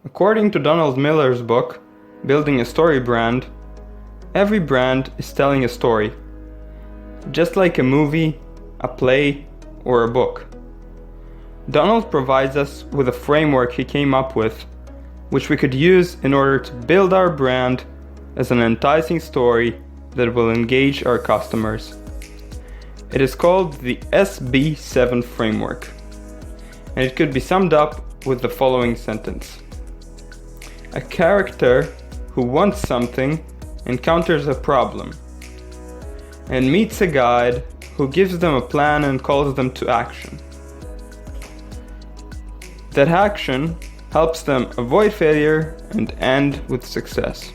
According to Donald Miller's book, Building a Story Brand, every brand is telling a story, just like a movie, a play, or a book. Donald provides us with a framework he came up with, which we could use in order to build our brand as an enticing story that will engage our customers. It is called the SB7 framework, and it could be summed up with the following sentence. A character who wants something encounters a problem and meets a guide who gives them a plan and calls them to action. That action helps them avoid failure and end with success.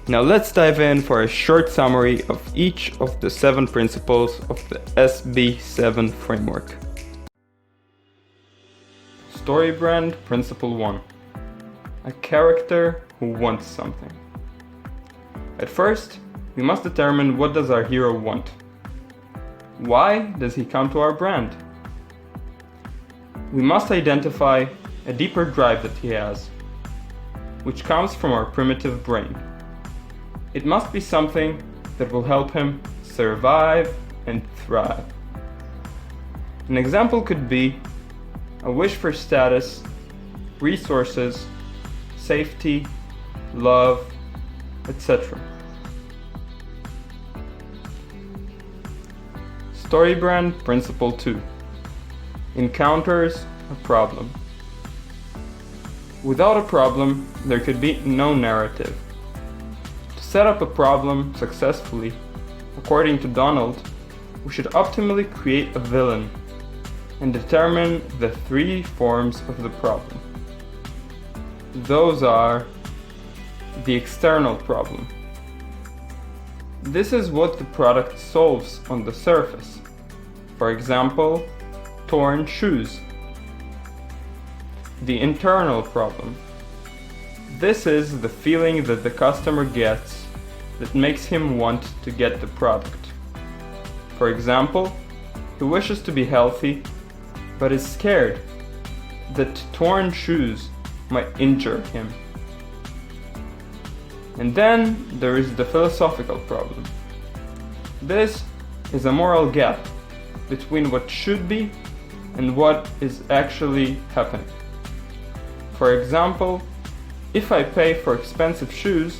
Now let's dive in for a short summary of each of the 7 principles of the SB7 framework. Story Brand Principle 1. A character who wants something. At first, we must determine what does our hero want. Why does he come to our brand? We must identify a deeper drive that he has, which comes from our primitive brain. It must be something that will help him survive and thrive. An example could be a wish for status, resources, safety, love, etc. Story Brand Principle 2. Encounters a problem. Without a problem, there could be no narrative. To set up a problem successfully, according to Donald, we should optimally create a villain and determine the 3 forms of the problem. Those are the external problem. This is what the product solves on the surface. For example, torn shoes. The internal problem. This is the feeling that the customer gets that makes him want to get the product. For example, he wishes to be healthy, but is scared that torn shoes might injure him. And then there is the philosophical problem. This is a moral gap between what should be and what is actually happening. For example, if I pay for expensive shoes,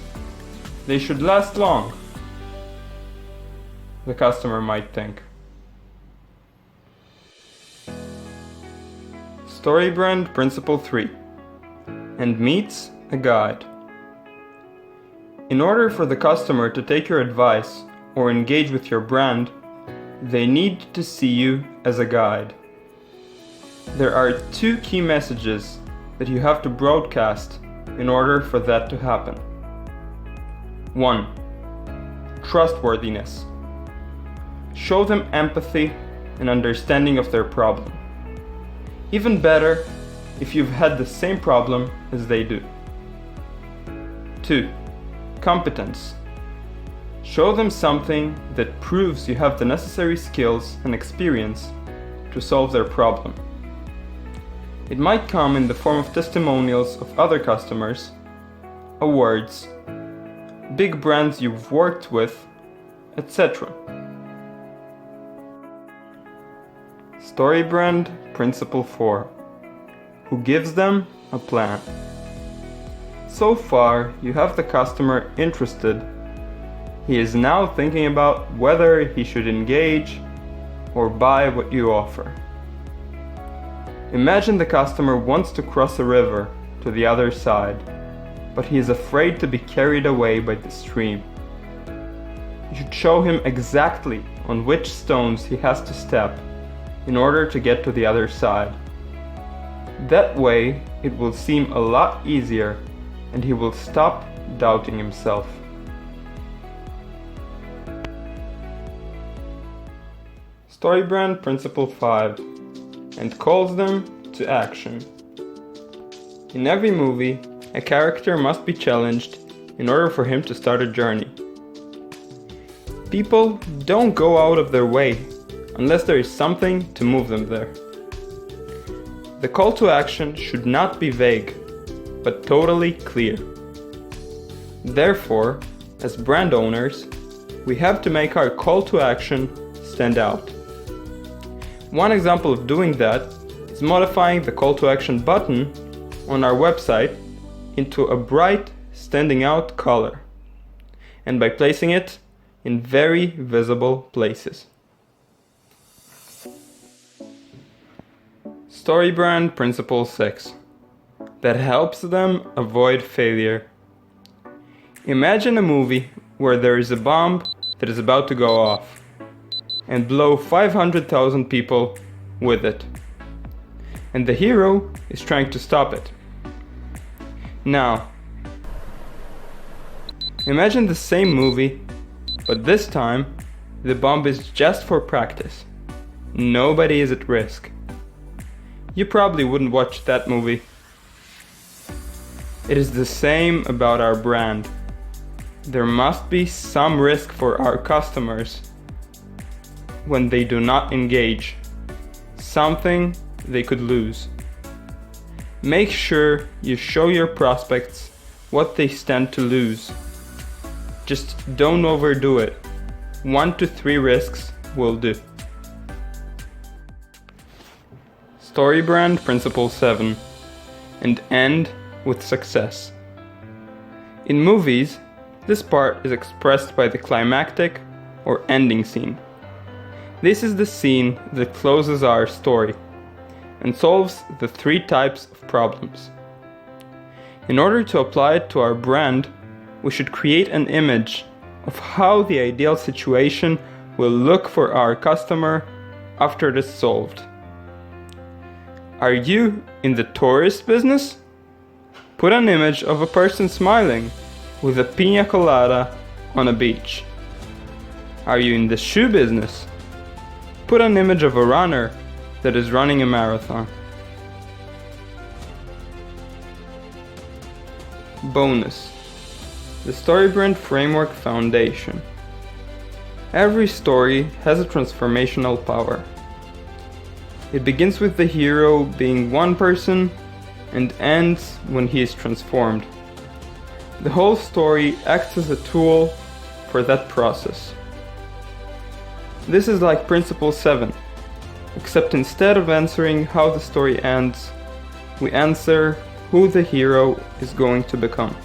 they should last long, the customer might think. Story Brand Principle 3. And meets a guide. In order for the customer to take your advice or engage with your brand, they need to see you as a guide. There are 2 key messages that you have to broadcast in order for that to happen. 1. Trustworthiness. Show them empathy and understanding of their problem. Even better if you've had the same problem as they do. 2. Competence. Show them something that proves you have the necessary skills and experience to solve their problem. It might come in the form of testimonials of other customers, awards, big brands you've worked with, etc. Story Brand Principle 4. Who gives them a plan. So far, you have the customer interested. He is now thinking about whether he should engage or buy what you offer. Imagine the customer wants to cross a river to the other side, but he is afraid to be carried away by the stream. You should show him exactly on which stones he has to step in order to get to the other side. That way, it will seem a lot easier and he will stop doubting himself. Story Brand Principle 5. And calls them to action. In every movie, a character must be challenged in order for him to start a journey. People don't go out of their way unless there is something to move them there. The call to action should not be vague, but totally clear. Therefore, as brand owners, we have to make our call to action stand out. One example of doing that is modifying the call to action button on our website into a bright, standing out color, and by placing it in very visible places. StoryBrand Principle 6 that helps them avoid failure. Imagine a movie where there is a bomb that is about to go off and blow 500,000 people with it, and the hero is trying to stop it. Now, imagine the same movie, but this time the bomb is just for practice. Nobody is at risk. You probably wouldn't watch that movie. It is the same about our brand. There must be some risk for our customers when they do not engage, something they could lose. Make sure you show your prospects what they stand to lose. Just don't overdo it. 1 to 3 risks will do. StoryBrand Principle 7 and end with success. In movies, this part is expressed by the climactic or ending scene. This is the scene that closes our story and solves the 3 types of problems. In order to apply it to our brand, we should create an image of how the ideal situation will look for our customer after it is solved. Are you in the tourist business? Put an image of a person smiling with a piña colada on a beach. Are you in the shoe business? Put an image of a runner that is running a marathon. Bonus: the StoryBrand Framework Foundation. Every story has a transformational power. It begins with the hero being one person and ends when he is transformed. The whole story acts as a tool for that process. This is like Principle 7, except instead of answering how the story ends, we answer who the hero is going to become.